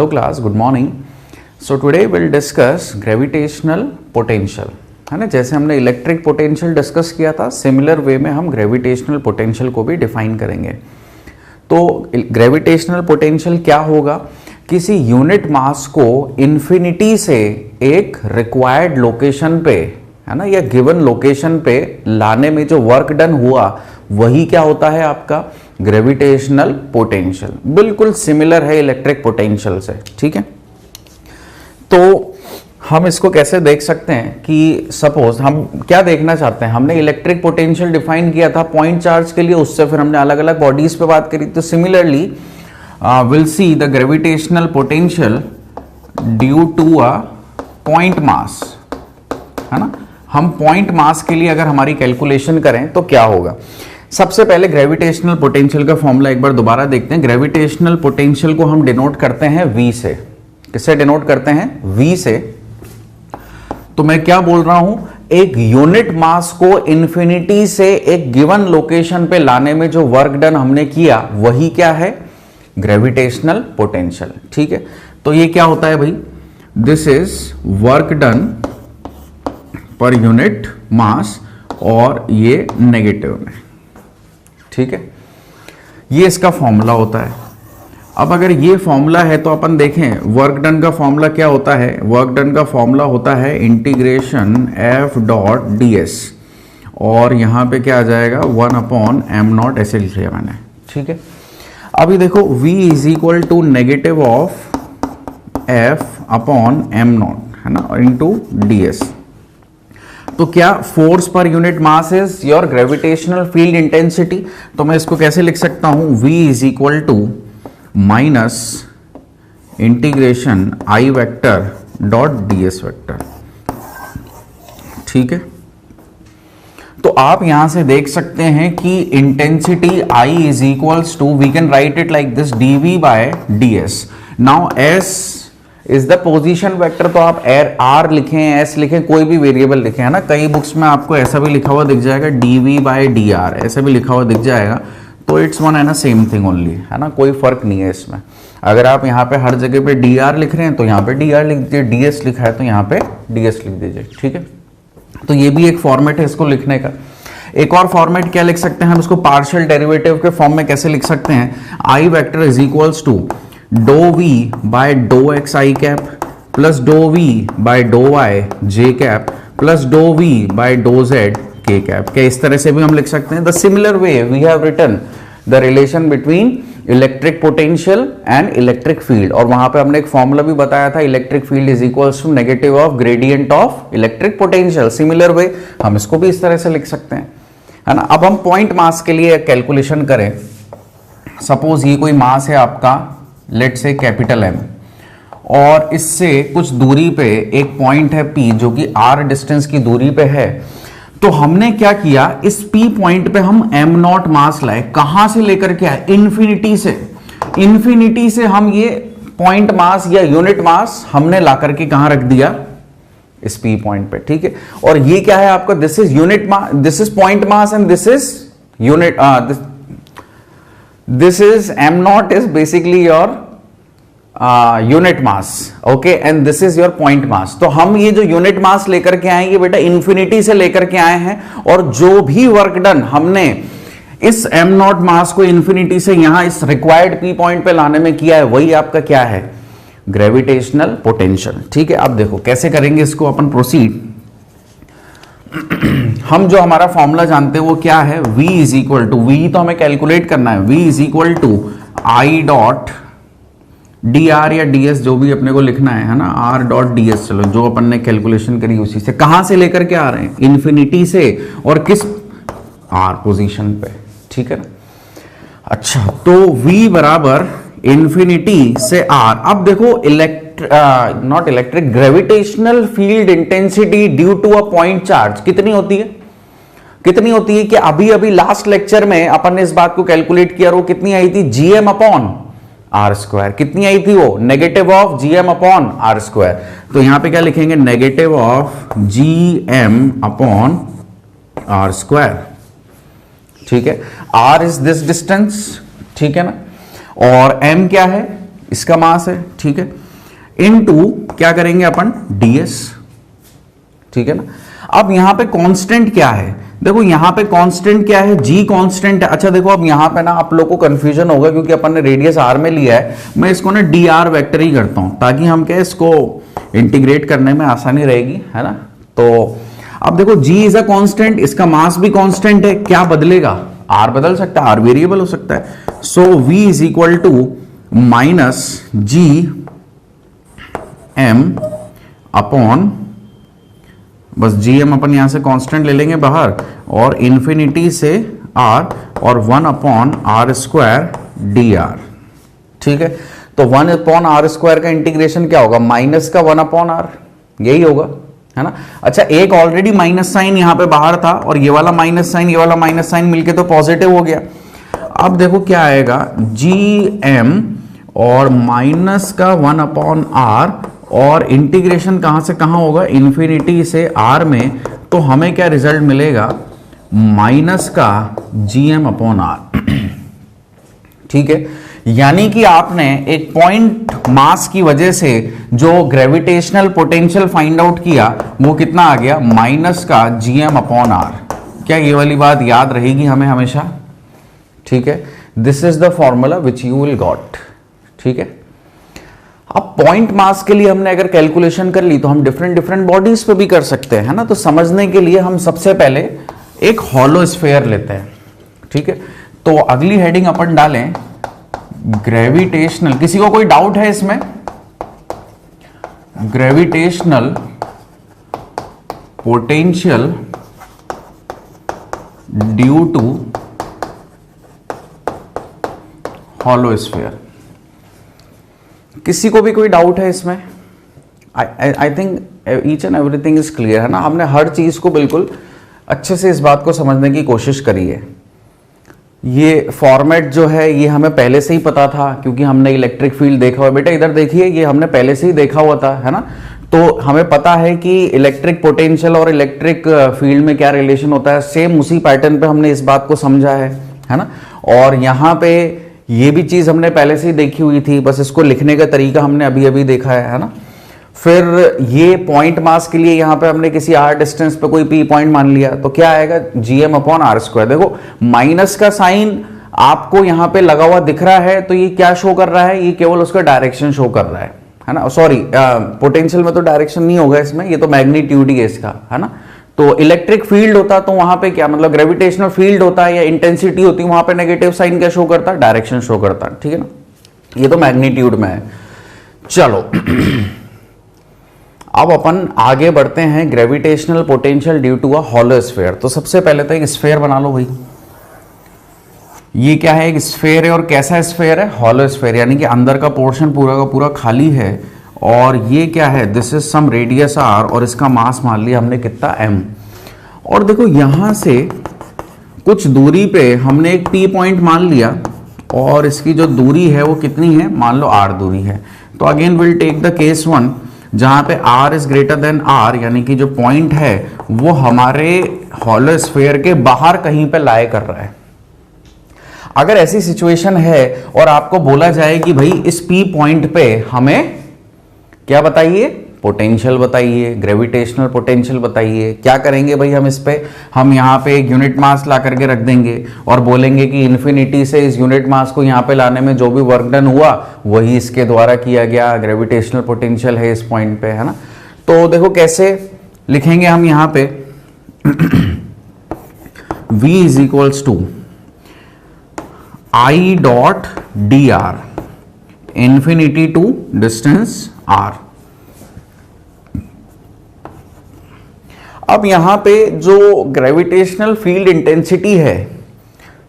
Hello class, good morning. So today we'll discuss gravitational potential, है ना. जैसे हमने इलेक्ट्रिक पोटेंशियल डिस्कस किया था, सिमिलर वे में हम ग्रेविटेशनल पोटेंशियल को भी डिफाइन करेंगे. तो ग्रेविटेशनल पोटेंशियल क्या होगा? किसी यूनिट मास को इन्फिनिटी से एक रिक्वायर्ड लोकेशन पे, है ना, या गिवन लोकेशन पे लाने में जो वर्क डन हुआ वही क्या होता है आपका ग्रेविटेशनल पोटेंशियल. बिल्कुल सिमिलर है इलेक्ट्रिक पोटेंशियल से. ठीक है, तो हम इसको कैसे देख सकते हैं कि सपोज हम क्या देखना चाहते हैं. हमने इलेक्ट्रिक पोटेंशियल डिफाइन किया था पॉइंट चार्ज के लिए, उससे फिर हमने अलग अलग बॉडीज पे बात करी. तो similarly will see the gravitational potential due to a point mass, है ना. हम पॉइंट मास के लिए अगर हमारी कैलकुलेशन करें तो क्या होगा. सबसे पहले ग्रेविटेशनल पोटेंशियल का फॉर्मूला एक बार दोबारा देखते हैं. ग्रेविटेशनल पोटेंशियल को हम डिनोट करते हैं V से. किससे डिनोट करते हैं? V से. तो मैं क्या बोल रहा हूं, एक यूनिट मास को इन्फिनिटी से एक गिवन लोकेशन पे लाने में जो वर्क डन हमने किया वही क्या है? Gravitational potential. ठीक है, तो ये क्या होता है भाई? दिस इज वर्क डन पर यूनिट मास और ये नेगेटिव में. ठीक है, ये इसका फॉर्मूला होता है. अब अगर ये फॉर्मूला है तो अपन देखें वर्क डन का फॉर्मूला क्या होता है. वर्क डन का फॉर्मूला होता है इंटीग्रेशन f डॉट ds और यहां पे क्या आ जाएगा 1/m0 ऐसे लिख लिया मैंने. ठीक है, अभी देखो v is equal to negative of f upon m0, है ना, इंटू ds. तो क्या फोर्स पर unit mass is your gravitational field intensity. तो मैं इसको कैसे लिख सकता हूं, v is equal to minus integration i vector dot ds vector. ठीक है, तो आप यहां से देख सकते हैं कि intensity i is equals to, we can write it like this, dv by ds. Now s is the position vector. तो आप r लिखें, s लिखें, कोई भी वेरिएबल लिखें, है ना. कई बुक्स में आपको ऐसा भी लिखा हुआ दिख जाएगा dv बाय dr, ऐसा भी लिखा हुआ दिख जाएगा. तो इट्स वन है ना, सेम थिंग ओनली, है ना, कोई फर्क नहीं है इसमें. अगर आप यहाँ पे हर जगह पे dr लिख रहे हैं तो यहाँ पे dr लिख दीजिए, ds लिखा है तो यहाँ पे ds लिख दीजिए. ठीक है, तो ये भी एक फॉर्मेट है इसको लिखने का. एक और फॉर्मेट क्या लिख सकते हैं हम इसको, पार्शियल डेरिवेटिव के फॉर्म में कैसे लिख सकते हैं. i vector is equals to डो v बाय डो x i कैप प्लस डो v बाय डो y j कैप प्लस डो v बाय डो z k कैप. क्या इस तरह से भी हम लिख सकते हैं. The similar way we have written the relation between electric potential and electric field. और वहां पे हमने एक फॉर्मूला भी बताया था, electric field is equals to negative of gradient of electric potential. Similar way हम इसको भी इस तरह से लिख सकते हैं, है ना. अब हम पॉइंट मास के लिए कैलकुलेशन करें. सपोज ये कोई मास है आपका, लेट से कैपिटल M, और इससे कुछ दूरी पे एक पॉइंट है P जो कि r डिस्टेंस की दूरी पे है. तो हमने क्या किया, इस P पॉइंट पे हम m0 मास लाए. कहां से लेकर के आए? इन्फिनिटी से. इन्फिनिटी से हम ये पॉइंट मास या यूनिट मास हमने ला करके कहां रख दिया? इस P पॉइंट पे. ठीक है, और ये क्या है आपका, this is unit mass, this is point mass and this is unit, this is m0 is basically your unit mass, okay, and this is your point mass. तो हम ये जो यूनिट मास लेकर के आए, ये बेटा इन्फिनिटी से लेकर के आए हैं, और जो भी वर्क डन हमने इस m0 मास को इन्फिनिटी से यहां इस रिक्वायर्ड p पॉइंट पे लाने में किया है, वही आपका क्या है? Gravitational potential. ठीक है, अब देखो कैसे करेंगे इसको अपन प्रोसीड. हम जो हमारा फॉर्मूला जानते हैं वो क्या है, v is equal to, v तो हमें कैलकुलेट करना है, v is equal to i dot dr या ds, जो भी अपने को लिखना है ना, r डॉट ds. चलो जो अपन ने कैलकुलेशन करी उसी से. कहां से लेकर के आ रहे हैं? इन्फिनिटी से, और किस r पोजीशन पे. ठीक है ना. अच्छा, तो v बराबर इन्फिनिटी से r. अब देखो not electric, gravitational field intensity due to a point charge कितनी होती है? कितनी होती है कि अभी अभी लास्ट लेक्चर में अपन ने इस बात को कैलकुलेट किया, वो कितनी आई थी? gm upon R square. कितनी आई थी वो? Negative of gm upon R square. तो यहां पे क्या लिखेंगे? Negative of gm upon R square. ठीक है, r इज दिस डिस्टेंस. ठीक है ना, और m क्या है? इसका मास है, ठीक है, इनटू क्या करेंगे अपन, ds, ठीक है ना। अब यहां पे कांस्टेंट क्या है, देखो यहां पे कांस्टेंट क्या है, g कांस्टेंट है। अच्छा देखो अब यहां पे ना आप लोग को कंफ्यूजन होगा क्योंकि अपन ने रेडियस r में लिया है, मैं इसको ना dr वेक्टर ही करता हूं ताकि हम क्या इसको इंटीग्रेट करने में आसानी रहेगी, है ना। तो अब देखो g इज अ कांस्टेंट, इसका मास भी कांस्टेंट है, क्या बदलेगा, r बदल सकता है, r वेरिएबल हो सकता है। So v is equal to minus G M upon, बस gm अपन यहां से कांस्टेंट ले लेंगे बाहर, और इंफिनिटी से r और 1 upon R square D R, ठीक है। तो 1 अपॉन आर स्क्वायर का इंटीग्रेशन क्या होगा, माइनस का 1 अपॉन आर, यही होगा, है ना। अच्छा एक ऑलरेडी माइनस साइन यहां पे बाहर था और ये वाला माइनस साइन, ये वाला माइनस साइन मिलके तो पॉजिटिव हो गया। अब देखो क्या आएगा, gm और माइनस का 1 अपॉन आर, और इंटीग्रेशन कहां से कहां होगा, इंफिनिटी से r में, तो हमें क्या रिजल्ट मिलेगा, माइनस का gm अपॉन r, ठीक है। यानी कि आपने एक पॉइंट मास की वजह से जो ग्रेविटेशनल पोटेंशियल फाइंड आउट किया वो कितना आ गया, माइनस का gm अपॉन r। क्या ये वाली बात याद रहेगी हमें हमेशा, ठीक है। This is the formula which you will got, ठीक है। अब पॉइंट मास के लिए हमने अगर कैलकुलेशन कर ली तो हम डिफरेंट डिफरेंट बॉडीज पे भी कर सकते हैं, है ना। तो समझने के लिए हम सबसे पहले एक हॉलो स्फीयर लेते हैं, ठीक है। तो अगली हेडिंग अपन डालें ग्रेविटेशनल, किसी को कोई डाउट है इसमें, gravitational potential due to hollow sphere, किसी को भी कोई डाउट है इसमें? I think each and everything is clear, है ना। हमने हर चीज को बिल्कुल अच्छे से इस बात को समझने की कोशिश करी है। ये फॉर्मेट जो है ये हमें पहले से ही पता था क्योंकि हमने इलेक्ट्रिक फील्ड देखा हुआ, बेटा इधर देखिए, ये हमने पहले से ही देखा हुआ था, है ना। तो हमें पता है कि इलेक्ट्रिक पोटेंशियल और इलेक्ट्रिक फील्ड में क्या रिलेशन होता है, सेम उसी पैटर्न पे हमने इस बात को समझा है ना। और यहाँ पे ये भी चीज हमने पहले से ही देखी हुई थी, बस इसको लिखने का तरीका हमने अभी अभी देखा है ना। फिर ये पॉइंट मास के लिए यहाँ पे हमने किसी r डिस्टेंस पे कोई p पॉइंट मान लिया तो क्या आएगा, gm अपॉन आर स्क्वायर। देखो माइनस का साइन आपको यहाँ पे लगा हुआ दिख रहा है तो ये क्या शो कर रहा है, ये केवल उसका डायरेक्शन शो कर रहा है ना। सॉरी पोटेंशियल में तो डायरेक्शन नहीं होगा इसमें, ये तो मैग्नीट्यूड ही है इसका, है ना। तो इलेक्ट्रिक फील्ड होता तो वहां पे क्या मतलब ग्रेविटेशनल फील्ड होता है या इंटेंसिटी होती, वहां पे नेगेटिव साइन क्या शो करता, डायरेक्शन शो करता, ठीक है ना। ये तो मैग्नीट्यूड में है। चलो अब अपन आगे बढ़ते हैं, gravitational potential due to a hollow sphere. तो सबसे पहले तो एक स्फीयर बना लो भाई। ये क्या है, एक स्फीयर है, और कैसा स्फीयर है, हॉलो स्फीयर, यानी कि अंदर का पोर्शन पूरा का पूरा खाली है। और ये क्या है, this is some radius r, और इसका मास मान लिया हमने कितना m। और देखो यहां से कुछ दूरी पे हमने एक p पॉइंट मान लिया और इसकी जो दूरी है वो कितनी है, मान लो r दूरी है। तो again will take the case 1 जहां पे r is greater than r, यानी कि जो पॉइंट है वो हमारे हॉलो स्फीयर के बाहर कहीं पे लाई कर रहा है। अगर ऐसी सिचुएशन है और आपको बोला जाए कि भाई इस p पॉइंट पे हमें क्या बताइए, पोटेंशियल बताइए, ग्रेविटेशनल पोटेंशियल बताइए, क्या करेंगे भाई हम इस पे, हम यहाँ पे एक यूनिट मास ला करके रख देंगे और बोलेंगे कि इन्फिनिटी से इस यूनिट मास को यहाँ पे लाने में जो भी वर्क डन हुआ वही इसके द्वारा किया गया, ग्रेविटेशनल पोटेंशियल है इस पॉइंट पे, है ना। तो देखो कैसे लिखेंगे हम यहाँ पे v is equals to I dot D R, infinity to distance r। अब यहां पे जो ग्रेविटेशनल फील्ड इंटेंसिटी है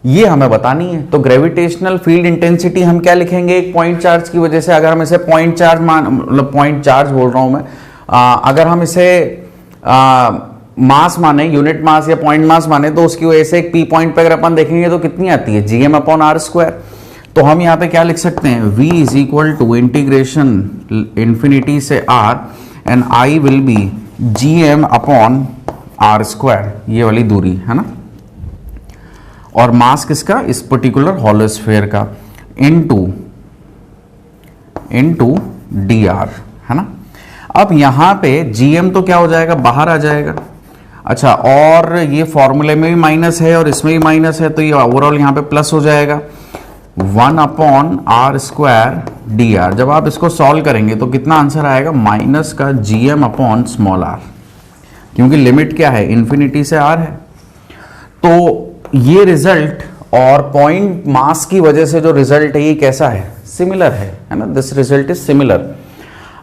ये हमें बतानी है। तो ग्रेविटेशनल फील्ड इंटेंसिटी हम क्या लिखेंगे, एक पॉइंट चार्ज की वजह से, अगर हम इसे पॉइंट चार्ज मतलब पॉइंट चार्ज बोल रहा हूं मैं, अगर हम इसे मास माने, यूनिट मास या पॉइंट मास माने, तो उसकी वजह से एक p पॉइंट पे अगर अपन देखेंगे तो कितनी आती है, gm अपॉन आर स्क्वायर। तो हम यहाँ पे क्या लिख सकते हैं, v is equal to integration infinity से r and i will be gm upon R square, ये वाली दूरी है ना। और मास किसका, इस पर्टिकुलर हॉलो स्फीयर का, इनटू इंटू डी आर, है ना। अब यहां पे GM तो क्या हो जाएगा, बाहर आ जाएगा। अच्छा, और ये फॉर्मूले में भी माइनस है और इसमें भी माइनस है, तो ये ओवरऑल यहां पे प्लस हो जाएगा 1/r² dr। जब आप इसको सॉल्व करेंगे तो कितना आंसर आएगा, माइनस का GM/r, क्योंकि लिमिट क्या है, इन्फिनिटी से r है। तो ये रिजल्ट और पॉइंट मास की वजह से जो रिजल्ट है ये कैसा है, सिमिलर है ना, दिस रिजल्ट इज सिमिलर।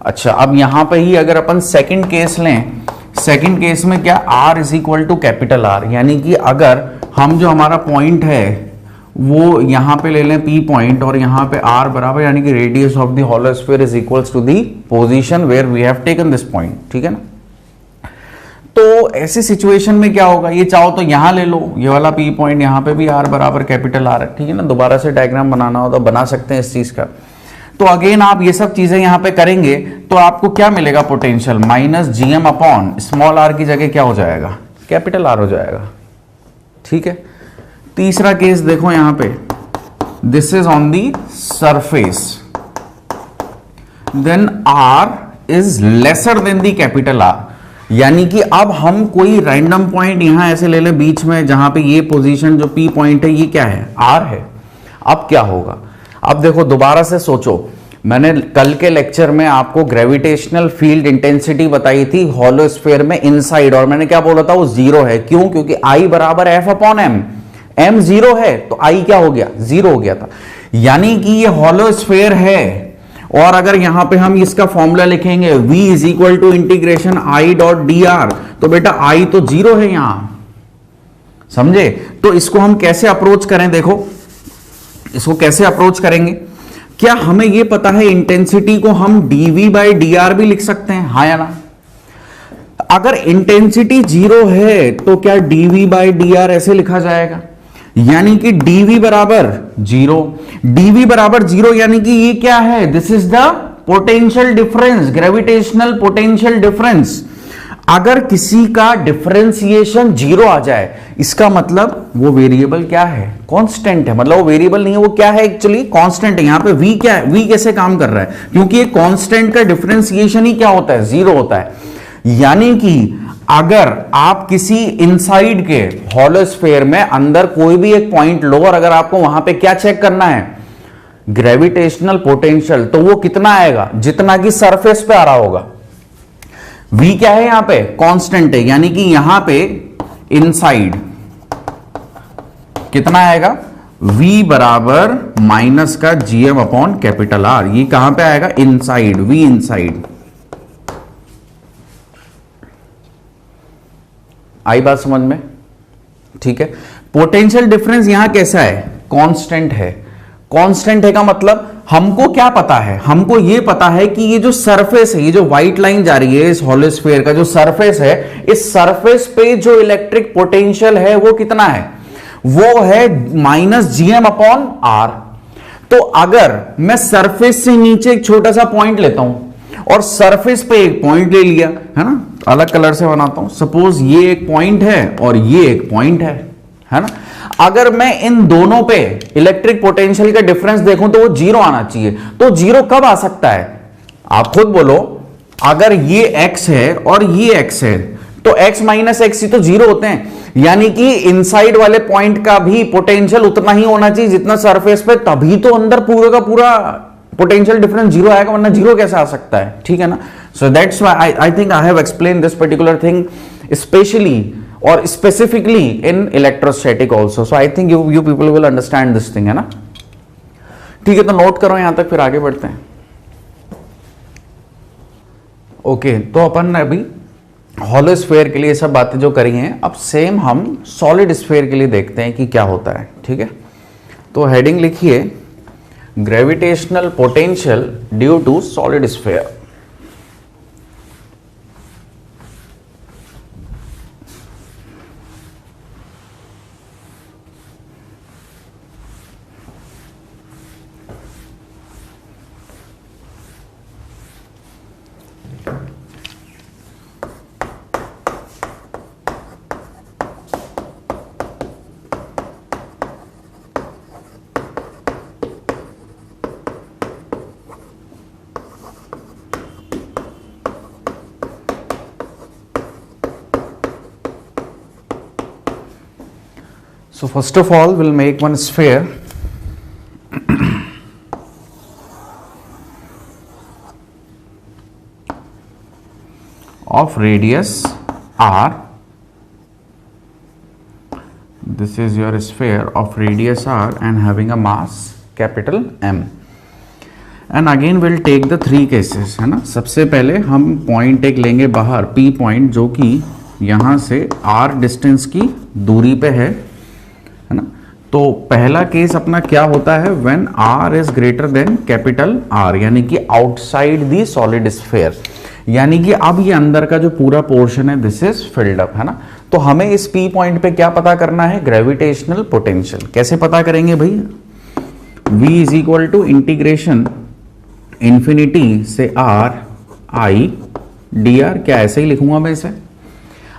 अच्छा, अब यहां पे ही अगर अपन सेकंड केस लें, सेकंड केस में क्या, r is equal to capital R, यानी कि अगर हम जो हमारा पॉइंट है वो यहां पे ले लें P पॉइंट और यहां पे R बराबर, यानी कि radius of the hollow sphere is equals to the position where we have taken this point, ठीक है ना। तो ऐसी सिचुएशन में क्या होगा, ये चाहो तो यहां ले लो ये वाला P पॉइंट, यहां पे भी R बराबर कैपिटल R है, ठीक है ना। दोबारा से डायग्राम बनाना हो तो बना सकते हैं इस चीज का। तो अगेन आप ये सब चीजें यहां पे करेंगे तो आपको क्या मिलेगा, पोटेंशियल माइनस GM/r की जगह क्या हो जाएगा, कैपिटल R हो जाएगा, ठीक है। तीसरा केस देखो यहां पे, this is on the surface, then R is lesser than the capital R, यानी कि अब हम कोई रैंडम पॉइंट यहां ऐसे ले लें बीच में, जहां पे ये पोजीशन जो P पॉइंट है ये क्या है, R है। अब क्या होगा, अब देखो दोबारा से सोचो, मैंने कल के लेक्चर में आपको ग्रेविटेशनल फील्ड इंटेंसिटी बताई थी हॉलो स्फीयर में इनसाइड, और मैंने क्या बोला था, वो जीरो है। क्यों, क्योंकि I बराबर F/m, m जीरो है तो I क्या हो गया, जीरो हो गया था। यानी कि ये हॉलो स्फीयर है, और अगर यहां पे हम इसका फॉर्मूला लिखेंगे v is equal to integration I.dr, तो बेटा I तो जीरो है यहां, समझे। तो इसको हम कैसे अप्रोच करें, देखो इसको कैसे अप्रोच करेंगे। क्या हमें यह पता है इंटेंसिटी को हम dv/dr भी लिख सकते हैं, हाँ या ना। अगर इंटेंसिटी जीरो है तो क्या dv/dr ऐसे लिखा जाएगा, यानी कि dv बराबर जीरो, dv बराबर जीरो, यानी कि ये क्या है, this is the potential difference, gravitational potential difference. अगर किसी का डिफरेंशिएशन जीरो आ जाए, इसका मतलब वो वेरिएबल क्या है, कांस्टेंट है। मतलब वो वेरिएबल नहीं है, वो क्या है, एक्चुअली कांस्टेंट है। यहां पे v क्या है, v कैसे काम कर रहा है, क्योंकि ये कांस्टेंट का डिफरेंशिएशन ही क्या होता है, जीरो होता है। यानी कि अगर आप किसी इनसाइड के हॉलो स्फीयर में अंदर कोई भी एक पॉइंट लो, और अगर आपको वहां पे क्या चेक करना है, ग्रेविटेशनल पोटेंशियल, तो वो कितना आएगा, जितना कि सरफेस पे आ रहा होगा। v क्या है, यहां पे कांस्टेंट है, यानी कि यहां पे इनसाइड कितना आएगा, v बराबर माइनस का GM/R। ये कहां पे आएगा, इनसाइड, v इनसाइड। आई बात समझ में, ठीक है। पोटेंशियल डिफरेंस यहां कैसा है, कांस्टेंट है। कांस्टेंट है का मतलब हमको क्या पता है, हमको यह पता है कि ये जो सरफेस है, ये जो व्हाइट लाइन जा रही है इस हॉलो स्फीयर का जो सरफेस है, इस सरफेस पे जो इलेक्ट्रिक पोटेंशियल है वो कितना है, वो है -GM/R। तो अगर मैं सरफेस से नीचे एक छोटा सा पॉइंट लेता हूं और सरफेस पे एक पॉइंट ले लिया, है ना, अलग कलर से बनाता हूं, सपोज ये एक पॉइंट है और ये एक पॉइंट है ना। अगर मैं इन दोनों पे इलेक्ट्रिक पोटेंशियल का डिफरेंस देखूं तो वो जीरो आना चाहिए। तो जीरो कब आ सकता है, आप खुद बोलो। अगर ये x है और ये x है तो x माइनस एक्स ही तो जीरो होते हैं, यानी कि इनसाइड वाले पॉइंट का भी पोटेंशियल उतना ही होना चाहिए जितना सरफेस पे, तभी तो अंदर पूरे का पूरा पोटेंशियल डिफरेंस जीरो आएगा, वरना जीरो कैसे आ सकता है, ठीक है ना। So that's why I think I have explain this particular thing specially और specifically in electrostatic also. So I think you people will understand this thing, है ना। ठीक है, तो नोट करो यहां तक, फिर आगे बढ़ते हैं। ओके, तो अपन ने अभी हॉलो स्फीयर के लिए सब बातें जो करी हैं, अब सेम हम सॉलिड स्फीयर के लिए देखते हैं कि क्या होता है, ठीक है। तो हेडिंग लिखिए, gravitational potential due to solid sphere. So first of all, we'll make one sphere of radius r. This is your sphere of radius r and having a mass capital M. And again we'll take the three cases, है ना. सबसे पहले हम point एक लेंगे बाहर, P point, जो कि यहाँ से r डिस्टेंस की दूरी पे है ना. तो पहला केस अपना क्या होता है, when r is greater then capital R, यानी कि आउटसाइड दी सॉलिड स्फीयर, यानी कि अब ये अंदर का जो पूरा पोर्शन है दिस इज फिल्ड अप, है ना. तो हमें इस P पॉइंट पे क्या पता करना है, ग्रेविटेशनल पोटेंशियल. कैसे पता करेंगे भाई, V is equal to integration infinity से R I dr. क्या ऐसे ही लिखूंगा मैं इसे.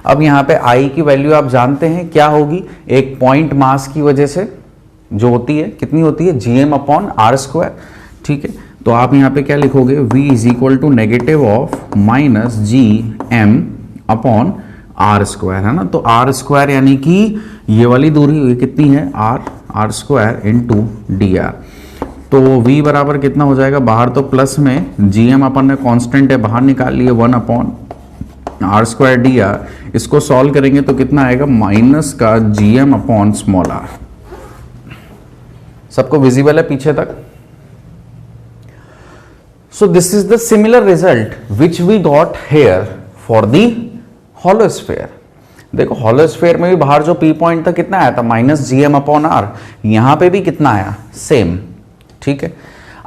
अब यहाँ पे I की वैल्यू आप जानते हैं क्या होगी, एक पॉइंट मास की वजह से जो होती है, कितनी होती है, gm अपॉन आर स्क्वायर. ठीक है, तो आप यहाँ पे क्या लिखोगे, V is equal to negative of minus G M upon R square, है ना. तो आर स्क्वायर यानी कि ये वाली दूरी कितनी है, R square into D R. तो V बराबर कितना हो जाएगा, बाहर तो प्लस में gm अपन ने कांस्टेंट है बाहर निकाल लिए, 1 upon R square D R. इसको सॉल्व करेंगे तो कितना आएगा, माइनस का gm अपॉन स्मॉल आर. सबको विजिबल है पीछे तक. So this is the similar result which we got here for the hollow sphere. देखो hollow sphere में भी बाहर जो P पॉइंट था कितना आया था, माइनस gm अपॉन आर. यहां पे भी कितना आया, सेम. ठीक है,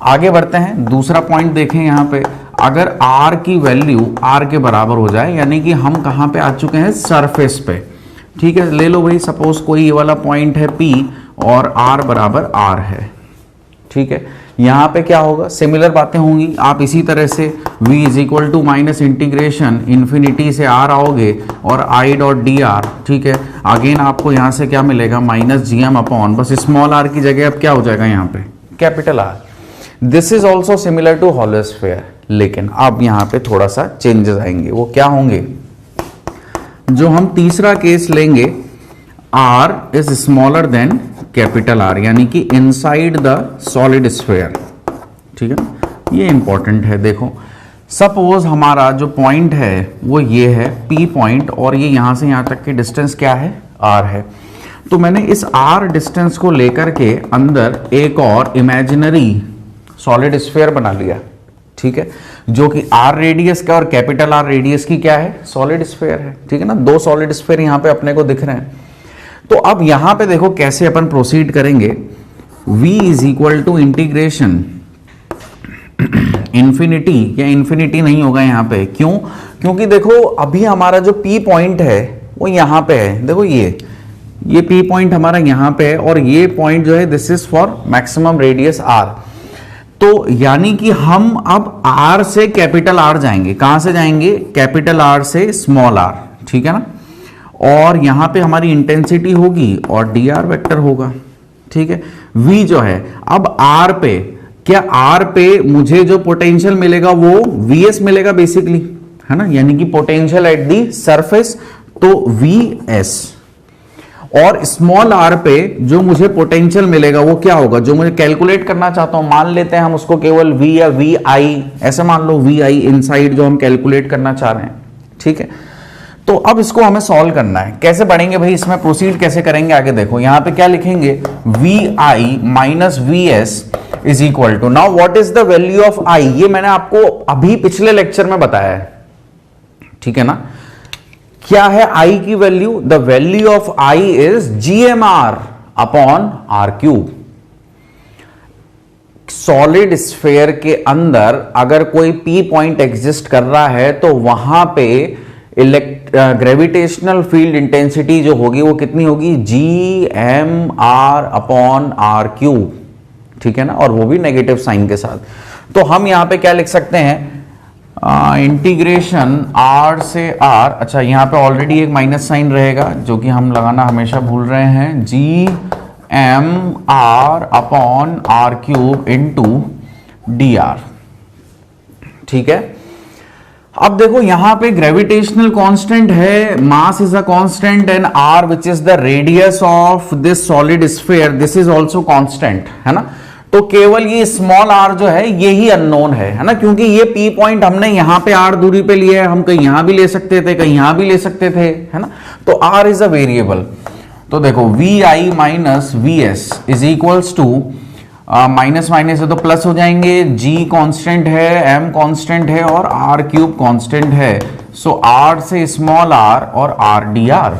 आगे बढ़ते हैं. दूसरा पॉइंट देखें यहाँ पे, अगर r की वैल्यू r के बराबर हो जाए, यानी कि हम कहां पे आ चुके हैं, सरफेस पे. ठीक है, ले लो भाई सपोज कोई ये वाला पॉइंट है P और r बराबर r है. ठीक है, यहां पे क्या होगा, सिमिलर बातें होंगी. आप इसी तरह से v is equal to minus integration infinity से r आओगे और i डॉट डी आर. ठीक है, अगेन आपको यहां से क्या मिलेगा, माइनस gm अपॉन, बस स्मॉल r की जगह अब क्या हो जाएगा यहाँ पे, capital R. This is also similar to hollow sphere, लेकिन अब यहाँ पे थोड़ा सा चेंजेस आएंगे. वो क्या होंगे, जो हम तीसरा केस लेंगे, R is smaller than capital R, यानी कि इनसाइड द सॉलिड स्फीयर. ठीक है, ये इंपॉर्टेंट है. देखो सपोज हमारा जो पॉइंट है वो ये है P पॉइंट, और ये यहां से यहां तक की डिस्टेंस क्या है, R है. तो मैंने इस R डिस्टेंस को लेकर के अंदर एक और इमेजिनरी सॉलिड स्फीयर बना लिया. ठीक है, जो कि R रेडियस का और कैपिटल R रेडियस की क्या है, सॉलिड स्फीयर है. ठीक है ना, दो सॉलिड स्फीयर यहां पे अपने को दिख रहे हैं. तो अब यहां पे देखो कैसे अपन प्रोसीड करेंगे. V is equal to integration infinity, या इंफिनिटी नहीं होगा यहां पे, क्यों, क्योंकि देखो अभी हमारा जो P पॉइंट है वो यहां पे है. देखो ये P पॉइंट हमारा यहां पे है, और ये पॉइंट जो है this is for maximum radius R. तो यानी कि हम अब R से कैपिटल R जाएंगे. कहां से जाएंगे, कैपिटल R से स्मॉल r. ठीक है ना, और यहां पे हमारी इंटेंसिटी होगी और डी आर वेक्टर होगा. ठीक है, V जो है अब R पे, क्या R पे मुझे जो पोटेंशियल मिलेगा वो Vs मिलेगा बेसिकली, है ना, यानी कि पोटेंशियल एट दी सरफेस, तो Vs. और स्मॉल r पे जो मुझे पोटेंशियल मिलेगा वो क्या होगा, जो मुझे कैलकुलेट करना चाहता हूं, मान लेते हैं हम उसको केवल V या VI, ऐसे मान लो VI इनसाइड जो हम कैलकुलेट करना चाह रहे हैं. ठीक है, तो अब इसको हमें सॉल्व करना है. कैसे बढ़ेंगे भाई, इसमें प्रोसीड कैसे करेंगे, आगे देखो. यहां पे क्या लिखेंगे, VI माइनस VS is equal to, now what is the value of I, ये मैंने आपको अभी पिछले लेक्चर में बताया है. ठीक है ना, क्या है I की value, the value of I is GMR upon R cube. Solid sphere के अंदर अगर कोई P पॉइंट एग्जिस्ट कर रहा है तो वहां पे ग्रेविटेशनल फील्ड इंटेंसिटी जो होगी वो कितनी होगी, GMR अपॉन R क्यूब. ठीक है ना, और वो भी नेगेटिव साइन के साथ. तो हम यहां पे क्या लिख सकते हैं, इंटीग्रेशन R से R, अच्छा यहां पे ऑलरेडी एक माइनस साइन रहेगा जो कि हम लगाना हमेशा भूल रहे हैं, GMR upon R cube into DR. ठीक है, अब देखो यहां पे ग्रेविटेशनल कांस्टेंट है, mass is a constant and R which is the radius of this solid sphere, this is also constant, है ना। तो केवल ये स्मॉल आर जो है ये ही अननोन है ना, क्योंकि ये पी पॉइंट हमने यहां पे आर दूरी पे लिया है, हम कहीं यहां भी ले सकते थे, कहीं यहां भी ले सकते थे, है ना। तो आर इज अ वेरिएबल। तो देखो V I minus V S is equals to, minus minus है तो प्लस हो जाएंगे, g कांस्टेंट है, m कांस्टेंट है और r क्यूब कांस्टेंट है, सो r से स्मॉल r और r dr।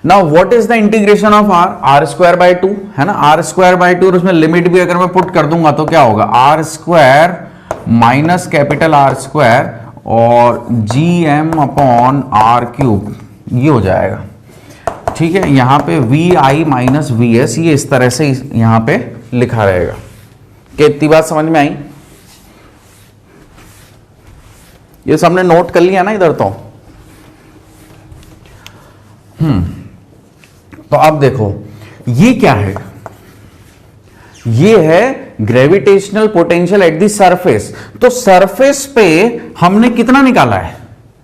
Now what is the integration of r square by 2, है ना, r स्क्वायर बाय 2, और उसमें लिमिट भी अगर मैं पुट कर दूंगा तो क्या होगा, r square minus capital R square और gm अपॉन r क्यूब, ये हो जाएगा, ठीक है। यहां पे V I minus V S ये इस तरह से यहां पे लिखा रहेगा। क्या इतनी बात समझ में आई? ये सबने नोट कर लिया ना इधर तो। तो अब देखो ये क्या है, ये है gravitational potential at the surface. तो सरफेस पे हमने कितना निकाला है,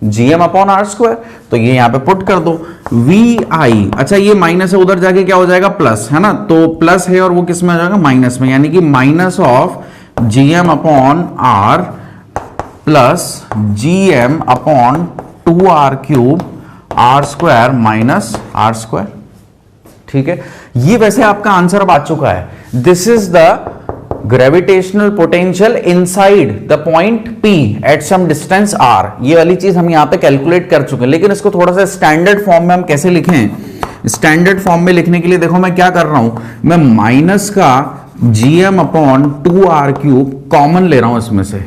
gm अपॉन आर स्क्वायर, तो ये यहां पे पुट कर दो वी आई, अच्छा ये माइनस है, उधर जाके क्या हो जाएगा प्लस, है ना, तो प्लस है और वो किस में आ जाएगा, माइनस में, यानी कि minus of gm upon R plus gm upon 2r cube R square minus R square, ठीक है। ये वैसे आपका आंसर अब आ चुका है, this is the gravitational potential inside the point P at some distance R। ये वाली चीज हम यहां पे कैलकुलेट कर चुके हैं, लेकिन इसको थोड़ा सा स्टैंडर्ड फॉर्म में हम कैसे लिखें। स्टैंडर्ड फॉर्म में लिखने के लिए देखो मैं क्या कर रहा हूं, मैं माइनस का gm upon 2r cube common ले रहा हूं इसमें से,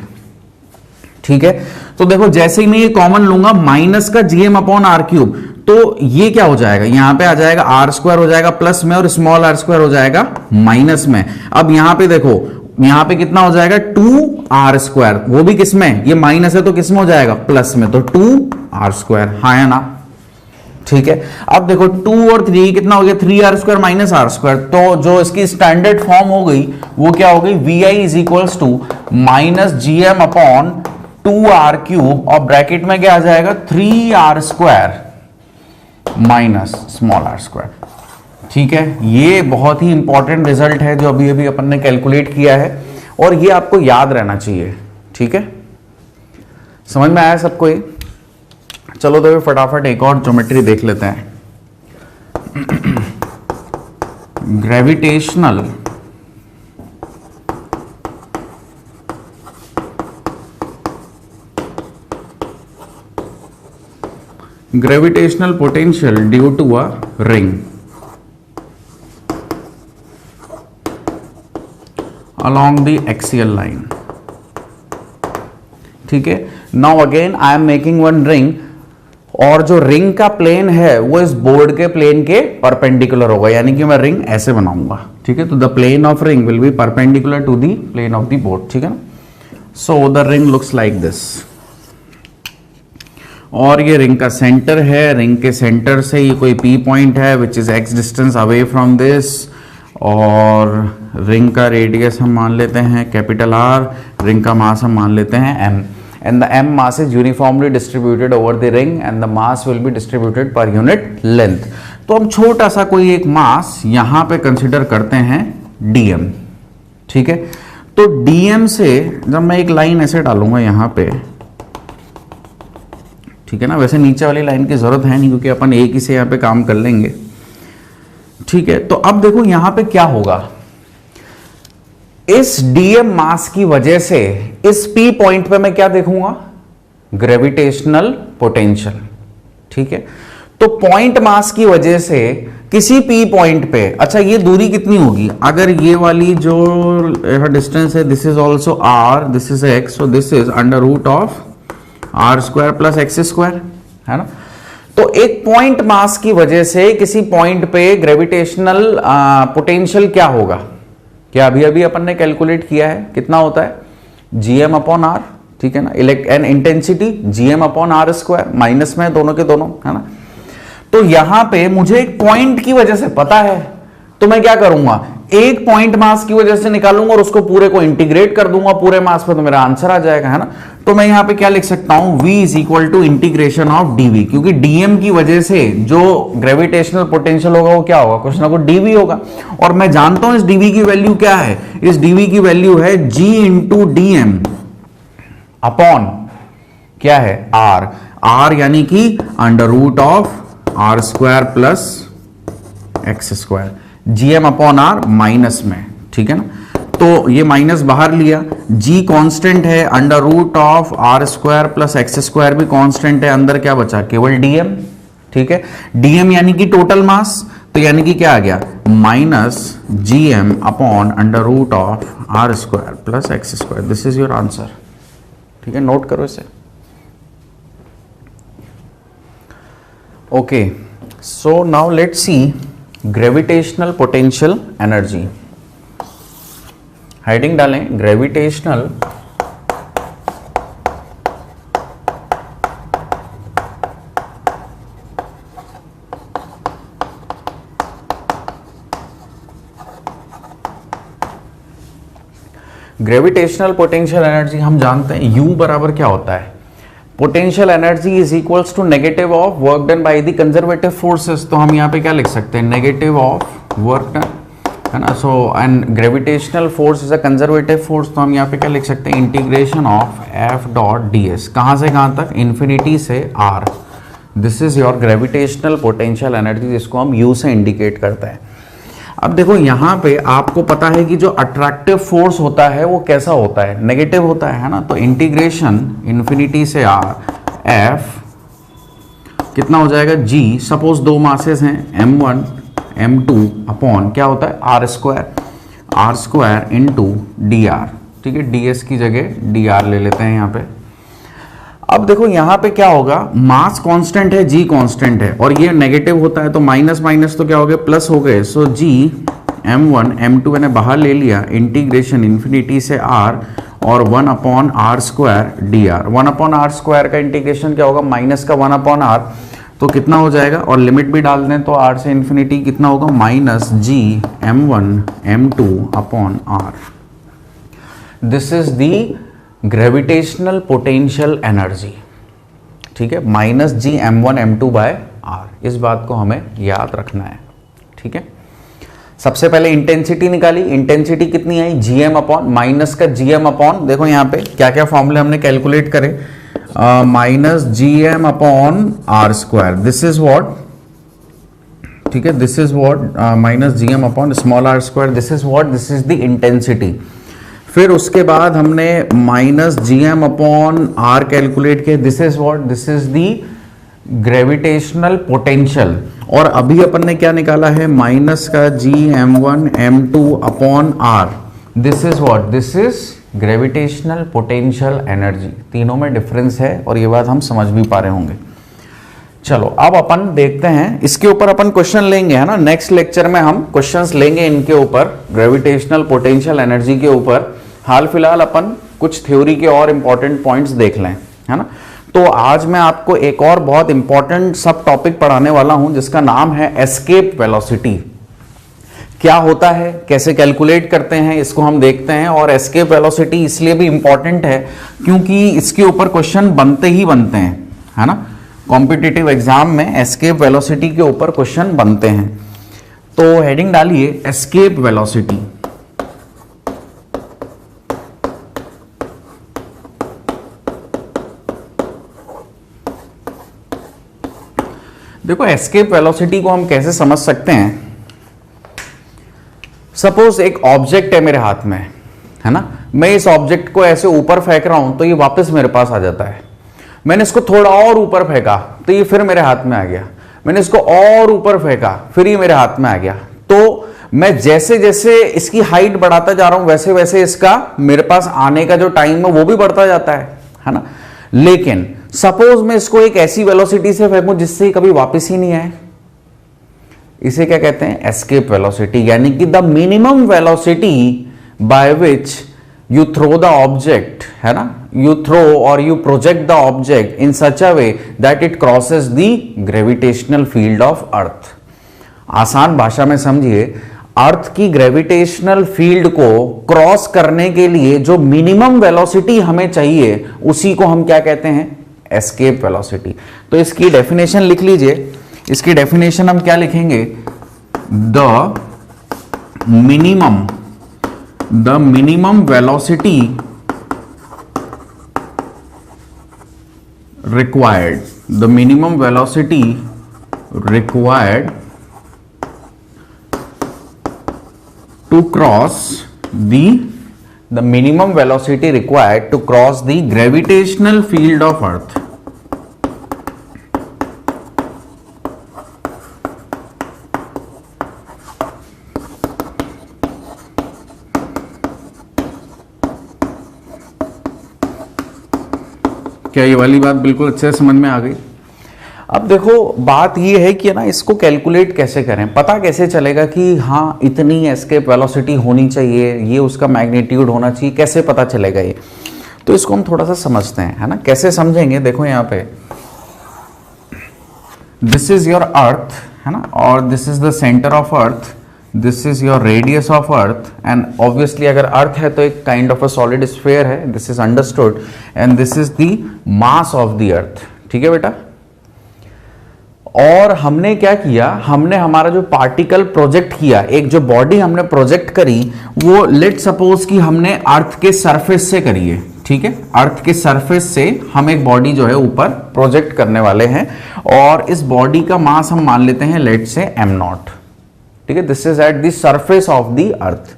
ठीक है। तो देखो जैसे ही मैं ये कॉमन लूंगा माइनस का gm अपॉन r क्यूब, तो ये क्या हो जाएगा, यहां पे आ जाएगा आर स्क्वायर हो जाएगा प्लस में और स्मॉल आर स्क्वायर हो जाएगा माइनस में। अब यहां पे देखो यहां पे कितना हो जाएगा 2r स्क्वायर, वो भी किसमें, ये माइनस है तो किसमें हो जाएगा प्लस में, तो 2r स्क्वायर, हाँ है ना, ठीक है। अब देखो 2 और 3 कितना हो गया, 3r square minus R square, तो जो इसकी स्टैंडर्ड फॉर्म हो गई वो क्या हो गई, V I is equals to minus gm upon 2r cube और ब्रैकेट में क्या आ जाएगा 3r square minus small R square, ठीक है। ये बहुत ही इंपॉर्टेंट रिजल्ट है जो अभी अभी अपन ने कैलकुलेट किया है और ये आपको याद रहना चाहिए, ठीक है। समझ में आया सबको ये? चलो तो फटाफट एक और ज्योमेट्री देख लेते हैं। Gravitational gravitational potential due to a ring along the axial line, ठीक है। Now again I am making one ring, और जो रिंग का प्लेन है वो इस बोर्ड के प्लेन के परपेंडिकुलर होगा, यानी कि मैं रिंग ऐसे बनाऊंगा, ठीक है। तो the plane of ring will be perpendicular to the plane of the board, ठीक है ना। So the ring looks like this, और ये रिंग का सेंटर है, रिंग के सेंटर से ये कोई P पॉइंट है which is x distance away from this, और रिंग का रेडियस हम मान लेते हैं कैपिटल R, रिंग का मास हम मान लेते हैं m, and the m mass is uniformly distributed over the ring and the mass will be distributed per unit length. तो हम छोटा सा कोई एक मास यहां पे कंसिडर करते हैं dm, ठीक है। तो dm से जब मैं एक लाइन ऐसे डालूंगा यहां पे, ठीक है ना, वैसे नीचे वाली लाइन की जरूरत है नहीं क्योंकि अपन एक ही से यहां पे काम कर लेंगे, ठीक है। तो अब देखो यहां पे क्या होगा, इस डीएम मास की वजह से इस पी पॉइंट पे मैं क्या देखूंगा, ग्रेविटेशनल पोटेंशियल, ठीक है। तो पॉइंट मास की वजह से किसी पी पॉइंट पे, अच्छा ये दूरी कितनी होगी, अगर ये वाली जो डिस्टेंस है this is also R, this is X, so this is under root of R square plus X square, है ना। तो एक पॉइंट मास की वजह से किसी पॉइंट पे ग्रेविटेशनल पोटेंशियल क्या होगा, क्या अभी अभी अपन ने कैलकुलेट किया है, कितना होता है gm अपॉन आर, ठीक है ना, and intensity gm upon R square, minus में दोनों के दोनों, है ना। तो यहां पे मुझे एक पॉइंट की वजह से पता है, तो मैं क्या करूंगा, एक पॉइंट मास की वजह से निकालूंगा और उसको पूरे को इंटीग्रेट कर दूंगा पूरे मास पे, तो मेरा आंसर आ जाएगा, है ना। तो मैं यहां पे क्या लिख सकता हूं, v is equal to integration of dv, क्योंकि dm की वजह से जो ग्रेविटेशनल पोटेंशियल होगा वो क्या होगा, कुछ ना कुछ dv होगा। और मैं जानता हूं इस dv की वैल्यू क्या है, इस dv की वैल्यू है g इंटू dm अपॉन क्या है, r यानी कि under root of r square plus X square, gm upon r minus में, ठीक है ना। तो ये माइनस बाहर लिया, g कांस्टेंट है, under root of r square plus X square भी कांस्टेंट है, अंदर क्या बचा, केवल dm, ठीक है। dm यानी कि टोटल मास, तो यानी कि क्या आ गया, minus gm upon under root of r square plus X square. This is your answer, ठीक है, नोट करो इसे। Okay, so now let's see gravitational potential energy. Heading डालें ग्रेविटेशनल ग्रेविटेशनल पोटेंशियल एनर्जी हम जानते हैं U बराबर क्या होता है, potential energy is equals to negative of work done by the conservative forces. तो हम यहाँ पे क्या लिख सकते हैं, नेगेटिव ऑफ वर्क डन, है ना। So and gravitational force is a conservative force, तो हम यहाँ पे क्या लिख सकते हैं, integration of f dot ds, कहाँ से कहाँ तक, इन्फिनिटी से r। This is your gravitational potential energy, जिसको हम U से इंडिकेट करते हैं। अब देखो यहाँ पे आपको पता है कि जो अट्रैक्टिव फोर्स होता है वो कैसा होता है, नेगेटिव होता है ना। तो इंटीग्रेशन इन्फिनिटी से r f कितना हो जाएगा, g, सपोज दो मासेस हैं m1 m2 अपॉन क्या होता है, r स्क्वायर इंटू dr, ठीक है, ds की जगह dr ले लेते हैं यहाँ पे। अब देखो यहाँ पे क्या होगा, मास कांस्टेंट है, g कांस्टेंट है, और ये नेगेटिव होता है तो माइनस माइनस तो क्या हो गए, प्लस हो गए। सो g m1 m2 मैंने बाहर ले लिया, इंटीग्रेशन इन्फिनिटी से r और 1 upon r square dr। 1 upon r square का इंटीग्रेशन क्या होगा, माइनस का 1 अपॉन r, तो कितना हो जाएगा, और लिमिट भी डाल दें तो r से इन्फिनिटी कितना होगा, minus g m1 m2 upon r। This is the gravitational potential energy, ठीक है, minus g m1 m2 bye r। इस बात को हमें याद रखना है, ठीक है। सबसे पहले इंटेंसिटी निकाली, इंटेंसिटी कितनी आई, gm अपॉन, माइनस का gm अपॉन, देखो यहाँ पे क्या क्या फॉर्मूले हमने कैलकुलेट करे, minus gm upon r square, this is what, ठीक है, this is what, minus gm upon small r square, this is what, this is the intensity. फिर उसके बाद हमने minus gm upon r calculate किया, this is what, this is the gravitational potential. और अभी अपन ने क्या निकाला है, माइनस का gm1 m2 upon r, this is what, this is gravitational potential energy. तीनों में डिफरेंस है और ये बात हम समझ भी पा रहे होंगे। चलो अब अपन देखते हैं, इसके ऊपर अपन क्वेश्चन लेंगे, है ना। नेक्स्ट लेक्चर में हम क्वेश्चंस लेंगे इनके ऊपर, ग्रेविटेशनल पोटेंशियल एनर्जी के ऊपर। हाल फिलहाल अपन कुछ थ्योरी के और इंपॉर्टेंट पॉइंट्स देख लें, है ना। तो आज मैं आपको एक और बहुत इंपॉर्टेंट सब टॉपिक पढ़ाने वाला हूं, जिसका नाम है एस्केप वेलोसिटी। क्या होता है, कैसे कैलकुलेट करते हैं, इसको हम देखते हैं। और एस्केप वेलोसिटी इसलिए भी इंपॉर्टेंट है क्योंकि इसके ऊपर क्वेश्चन बनते ही बनते हैं, है ना। कॉम्पिटिटिव एग्जाम में एस्केप वेलोसिटी के ऊपर क्वेश्चन बनते हैं। तो हेडिंग डालिए एस्केप वेलोसिटी। देखो एस्केप वेलोसिटी को हम कैसे समझ सकते हैं, सपोज एक ऑब्जेक्ट है मेरे हाथ में, है ना। मैं इस ऑब्जेक्ट को ऐसे ऊपर फेंक रहा हूं तो ये वापस मेरे पास आ जाता है। मैंने इसको थोड़ा और ऊपर फेंका तो ये फिर मेरे हाथ में आ गया। मैंने इसको और ऊपर फेंका फिर ये मेरे हाथ में आ गया। तो मैं जैसे जैसे इसकी हाइट बढ़ाता जा रहा हूं वैसे वैसे इसका मेरे पास आने का जो टाइम है वो भी बढ़ता जाता है ना। लेकिन सपोज मैं इसको एक ऐसी वेलोसिटी से फेंकूं जिससे कभी वापस ही नहीं आए, इसे क्या कहते हैं, एस्केप वेलोसिटी। यानी कि the minimum velocity by which you throw the object, है ना, you throw or you project the object in such a way that it crosses the gravitational field of earth। आसान भाषा में समझिए, अर्थ की ग्रेविटेशनल फील्ड को क्रॉस करने के लिए जो मिनिमम वेलोसिटी हमें चाहिए उसी को हम क्या कहते हैं, एस्केप वेलोसिटी। तो इसकी डेफिनेशन लिख लीजिए। इसकी डेफिनेशन हम क्या लिखेंगे, the minimum velocity required, the minimum velocity required to cross the minimum velocity required to cross the gravitational field of earth। क्या ये वाली बात बिल्कुल अच्छे से समझ में आ गई? अब देखो बात ये है कि ना इसको कैलकुलेट कैसे करें, पता कैसे चलेगा कि हाँ इतनी एस्केप वेलोसिटी होनी चाहिए, ये उसका मैग्नीट्यूड होना चाहिए, कैसे पता चलेगा ये? तो इसको हम थोड़ा सा समझते हैं, है ना। कैसे समझेंगे, देखो यहाँ पे दिस इज योर अर्थ, है ना, और this is the centre of earth, this is your radius of earth, and obviously अगर अर्थ है तो एक kind of a solid sphere है, this is understood, and this is the mass of the earth. ठीक है बेटा। और हमने क्या किया, हमने हमारा जो पार्टिकल प्रोजेक्ट किया, एक जो बॉडी हमने प्रोजेक्ट करी, वो लेट सपोज कि हमने अर्थ के सरफेस से करी है। ठीक है, अर्थ के सरफेस से हम एक बॉडी जो है ऊपर प्रोजेक्ट करने वाले हैं, और इस बॉडी का मास हम मान लेते हैं लेट से m0। ठीक है, this is at the surface of the अर्थ,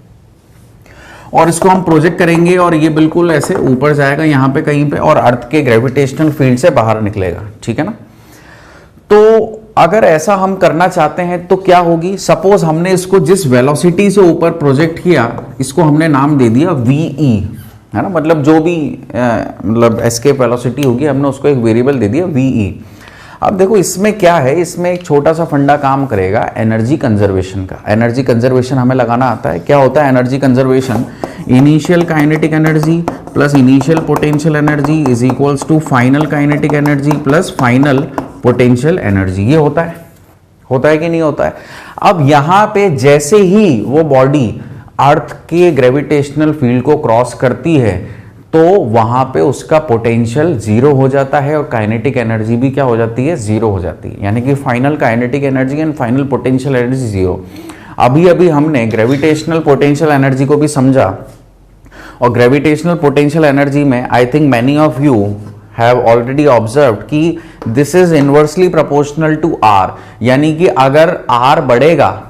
और इसको हम प्रोजेक्ट करेंगे और ये बिल्कुल ऐसे ऊपर जाएगा यहाँ पे कहीं पे, और अर्थ के ग्रेविटेशनल फील्ड से बाहर निकलेगा। ठीक है ना। तो अगर ऐसा हम करना चाहते हैं तो क्या होगी, सपोज हमने इसको जिस वेलोसिटी से ऊपर प्रोजेक्ट किया, इसको हमने नाम दे दिया VE, है ना, मतलब जो भी मतलब एस्केप वेलोसिटी होगी हमने उसको एक वेरिएबल दे दिया VE। अब देखो इसमें क्या है, इसमें एक छोटा सा फंडा काम करेगा एनर्जी कंजर्वेशन का। एनर्जी कंजर्वेशन हमें लगाना आता है। क्या होता है energy conservation? Initial kinetic energy plus initial potential energy is equals to final kinetic energy plus final potential energy. ये होता है कि नहीं होता है? अब यहां पे जैसे ही वो बॉडी अर्थ के ग्रेविटेशनल फील्ड को क्रॉस करती है तो वहां पे उसका पोटेंशियल जीरो हो जाता है, और काइनेटिक एनर्जी भी क्या हो जाती है, जीरो हो जाती है। यानी कि final kinetic energy and final potential energy zero. अभी हमने ग्रेविटेशनल पोटेंशियल एनर्जी को भी समझा, और ग्रेविटेशनल पोटेंशियल एनर्जी में I think many of you have already observed कि this is inversely proportional to R, यानी कि अगर आर बढ़ेगा,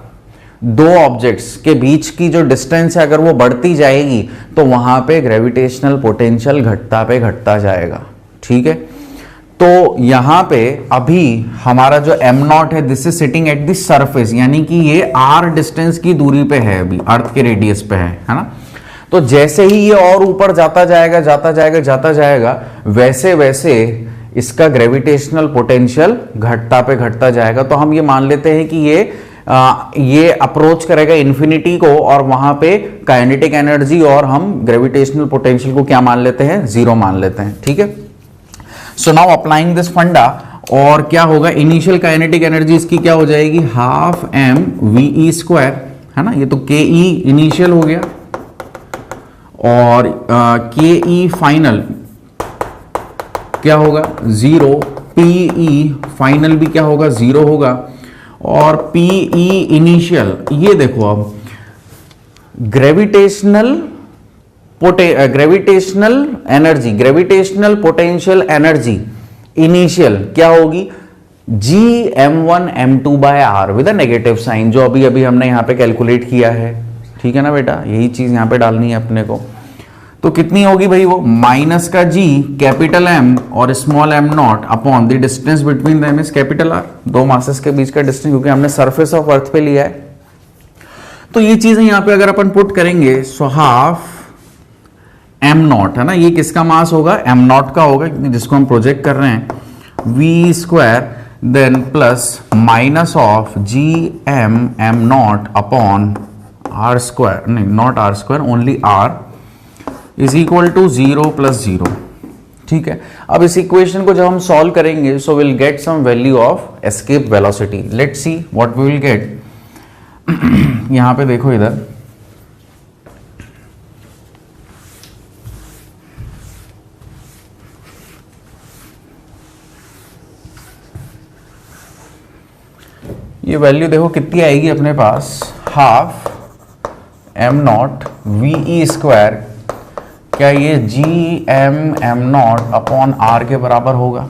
दो ऑब्जेक्ट्स के बीच की जो डिस्टेंस है अगर वो बढ़ती जाएगी तो वहां पे ग्रेविटेशनल पोटेंशियल घटता जाएगा। ठीक है, तो यहां पे अभी हमारा जो m0 है this is sitting at the surface, यानी कि ये r डिस्टेंस की दूरी पे है, अभी अर्थ के रेडियस पे है ना। तो जैसे ही ये और ऊपर जाता जाएगा वैसे वैसे इसका ग्रेविटेशनल पोटेंशियल घटता जाएगा। तो हम ये मान लेते हैं कि ये अप्रोच करेगा इन्फिनिटी को, और वहां पे काइनेटिक एनर्जी और हम ग्रेविटेशनल पोटेंशियल को क्या मान लेते हैं, जीरो मान लेते हैं। ठीक है, सो नाउ अप्लाइंग दिस फंडा, और क्या होगा, इनिशियल काइनेटिक एनर्जी इसकी क्या हो जाएगी, हाफ mve², है ना। ये तो ke इनिशियल हो गया, और ke फाइनल क्या होगा, जीरो, pe फाइनल भी क्या होगा, जीरो होगा, और PE इनिशियल। ये देखो अब ग्रेविटेशनल पोटेंशियल एनर्जी इनिशियल क्या होगी, Gm1m2/r with a negative sign, जो अभी हमने यहां पे कैलकुलेट किया है। ठीक है ना बेटा, यही चीज यहां पे डालनी है अपने को। तो कितनी होगी भाई, वो माइनस का G कैपिटल M और small m0 upon the distance between them is capital R, दो मासेस के बीच का डिस्टेंस, क्योंकि हमने सरफेस ऑफ अर्थ पे लिया है। तो ये चीजें यहां पे अगर अपन पुट करेंगे, सो हाफ m0, है ना, ये किसका मास होगा, m0 का होगा, जिसको हम प्रोजेक्ट कर रहे हैं, v², then plus minus of Gm m0 upon r², नहीं not r², only r is equal to 0 + 0। ठीक है, अब इस इक्वेशन को जब हम सॉल्व करेंगे, so will get some value of escape velocity. Let's see what we will get. यहां पे देखो इधर, ये वैल्यू देखो कितनी आएगी अपने पास, half M naught V E square, क्या ये G M naught upon R के बराबर होगा।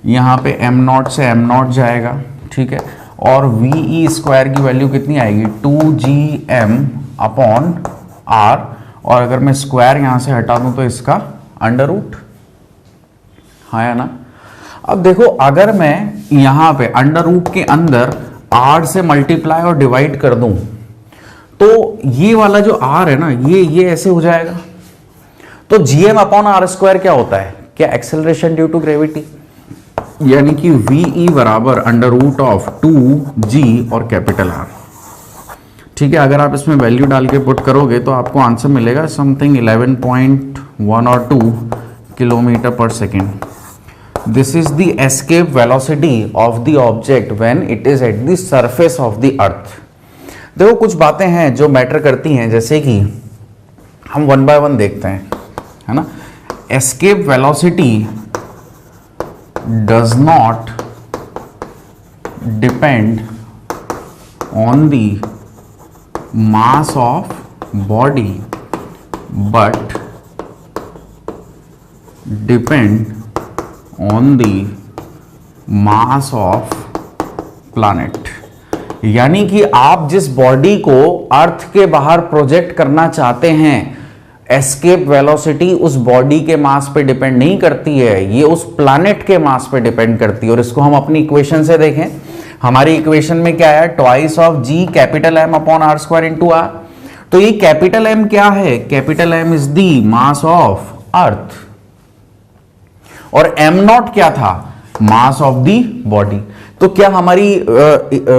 यहाँ पे एम नॉट से एम नॉट जाएगा, ठीक है, और वी ई स्क्वायर की वैल्यू कितनी आएगी, 2gm अपॉन आर, और अगर मैं स्क्वायर यहाँ से हटा दूँ तो इसका अंडर रूट, हाँ या ना। अब देखो अगर मैं यहाँ पे अंडर रूट के अंदर r से मल्टीप्लाई और डिवाइड कर दूं तो ये वाला जो r है ना, ये ऐसे हो जाएगा। तो gm अपॉन आर स्क्वायर क्या होता है, क्या एक्सेलरेशन ड्यू टू ग्रेविटी, यानी कि ve बराबर अंडर रूट ऑफ 2g और कैपिटल R, ठीक है। अगर आप इसमें वैल्यू डाल के पुट करोगे तो आपको आंसर मिलेगा समथिंग 11.1 और 2 किलोमीटर पर second. This is the escape velocity of the object when it is at the surface of the earth। देखो कुछ बातें हैं जो मैटर करती हैं, जैसे कि हम वन बाय वन देखते हैं, है ना। Escape velocity does not depend on the mass of body but depend on the mass of planet, यानी कि आप जिस बॉडी को अर्थ के बाहर प्रोजेक्ट करना चाहते हैं, एस्केप वेलोसिटी उस बॉडी के मास पे डिपेंड नहीं करती है, ये उस प्लैनेट के मास पे डिपेंड करती है। और इसको हम अपनी इक्वेशन से देखें, हमारी इक्वेशन में क्या है, twice of G capital M upon R square into R. तो ये कैपिटल एम क्या है, capital M is the mass of earth, और एम नॉट क्या था, मास ऑफ दी बॉडी। तो क्या हमारी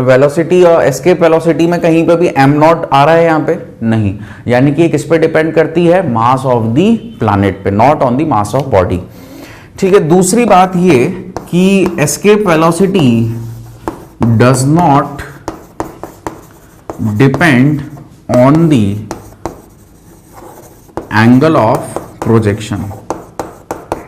वेलोसिटी और एस्केप वेलोसिटी में कहीं पे भी एम नॉट आ रहा है, यहां पे नहीं, यानी कि किस पे डिपेंड करती है, मास ऑफ दी प्लैनेट पे, not on the mass of body, ठीक है। दूसरी बात ये कि escape velocity does not depend on the angle of projection,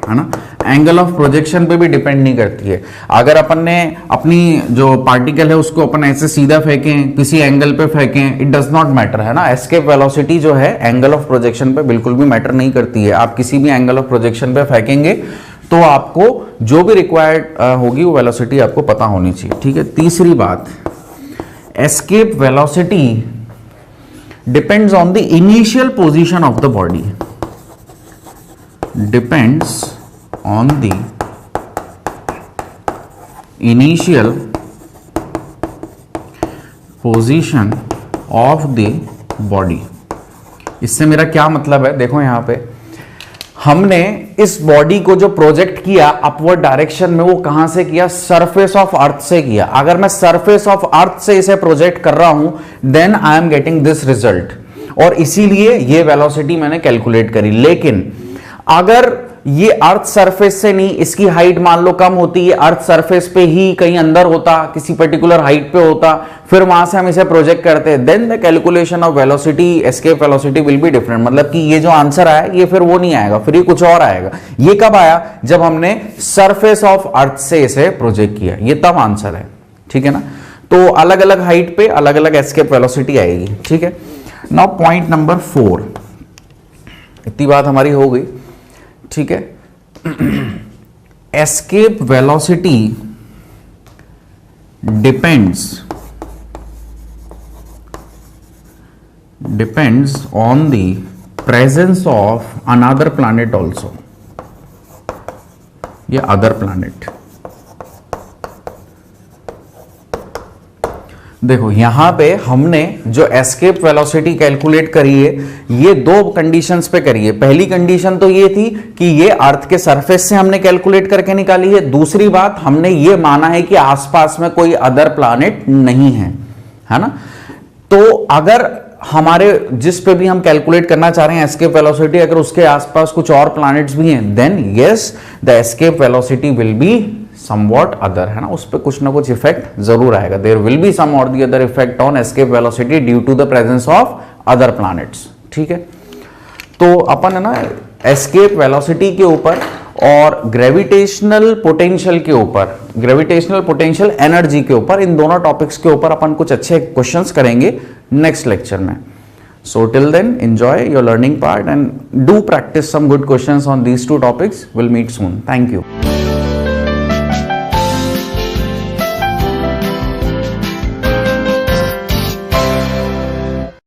है ना। एंगल ऑफ प्रोजेक्शन पे भी डिपेंड नहीं करती है। अगर अपन ने अपनी जो पार्टिकल है उसको अपन ऐसे सीधा फेंकें, किसी एंगल पे फेंकें, इट डज नॉट मैटर, है ना। एस्केप वेलोसिटी जो है एंगल ऑफ प्रोजेक्शन पे बिल्कुल भी मैटर नहीं करती है। आप किसी भी एंगल ऑफ प्रोजेक्शन पे फेंकेंगे तो आपको जो भी रिक्वायर्ड होगी वो वेलोसिटी आपको पता होनी चाहिए, ठीक है। तीसरी बात, escape velocity depends on the initial position of the body, depends on the initial position of the body। इससे मेरा क्या मतलब है, देखो यहां पे हमने इस बॉडी को जो प्रोजेक्ट किया अपवर्ड डायरेक्शन में, वो कहां से किया, सरफेस ऑफ अर्थ से किया। अगर मैं सरफेस ऑफ अर्थ से इसे प्रोजेक्ट कर रहा हूं then I am getting this result, और इसीलिए ये वेलोसिटी मैंने कैलकुलेट करी। लेकिन अगर ये अर्थ सरफेस से नहीं, इसकी हाइट मान लो कम होती है, अर्थ सरफेस पे ही कहीं अंदर होता, किसी पर्टिकुलर हाइट पे होता, फिर वहां से हम इसे प्रोजेक्ट करते हैं, then the calculation of velocity, escape velocity will be different. मतलब कि ये जो आंसर आया ये फिर वो नहीं आएगा, फिर ये कुछ और आएगा। ये कब आया, जब हमने सरफेस ऑफ अर्थ से इसे प्रोजेक्ट किया, ये तब आंसर है, ठीक है ना। तो अलग अलग हाइट पे अलग अलग एस्केप वेलोसिटी आएगी, ठीक है। नाउ पॉइंट नंबर 4, इतनी बात हमारी हो गई, ठीक है। Escape velocity depends on the presence of another planet also, या अदर प्लैनेट। देखो यहां पे हमने जो एस्केप वेलोसिटी कैलकुलेट करी है ये दो कंडीशंस पे करी है। पहली कंडीशन तो ये थी कि ये अर्थ के सरफेस से हमने कैलकुलेट करके निकाली है। दूसरी बात, हमने ये माना है कि आसपास में कोई अदर प्लैनेट नहीं है, है ना। तो अगर हमारे जिस पे भी हम कैलकुलेट करना चाह रहे हैं एस्केप वेलोसिटी, अगर उसके आसपास कुछ और प्लैनेट्स भी हैं, then yes the escape velocity will be somewhat other, है ना, उस पर कुछ ना कुछ इफेक्ट जरूर आएगा. देयर विल बी सम और the other effect on escape velocity due to the presence of other planets. ठीक है, तो अपन है ना एस्केप वेलोसिटी के ऊपर और ग्रेविटेशनल पोटेंशियल के ऊपर, ग्रेविटेशनल पोटेंशियल एनर्जी के ऊपर, इन दोनों टॉपिक्स के ऊपर अपन कुछ अच्छे क्वेश्चंस करेंगे नेक्स्ट लेक्चर में. So till then, enjoy your learning part and do practice some good questions on these two topics. We'll meet soon. Thank you.